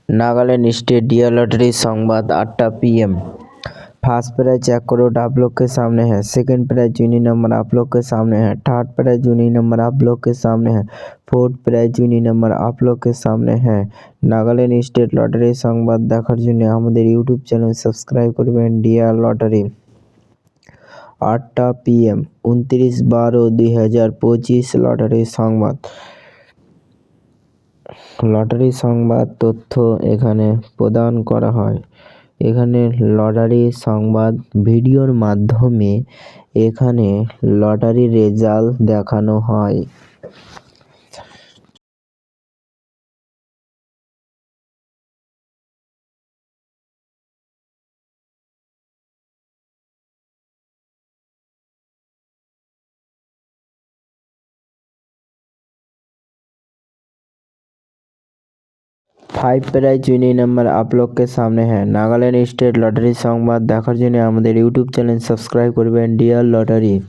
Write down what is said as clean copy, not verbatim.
Nagaland state dear lottery संवाद 8टा PM। First prize 1 crore आप लोग के सामने है। सेकंड प्राइज यूनिक नंबर आप लोग के सामने है। थर्ड प्राइज यूनिक नंबर आप लोग के सामने है। फोर्थ प्राइज यूनिक नंबर आप लोग के सामने है। नागालैंड स्टेट लॉटरी संवाद देखार जन्य आमादेर यूट्यूब चैनल सबस्क्राइब करबेन डियर लॉटरी। 8टा PM 29/12/2025 लॉटरी संवाद। লটারি সংবাদ তথ্য এখানে প্রদান করা হয়। এখানে লটারি সংবাদ ভিডিওর মাধ্যমে এখানে লটারি রেজাল্ট দেখানো হয়। 5 प्राइज यूनिक नंबर आप लोग के सामने है। नागालैंड स्टेट लॉटरी संवाद देखार जन्य आमादेर यूट्यूब चैनल सबस्क्राइब करबेन डियर लॉटरी।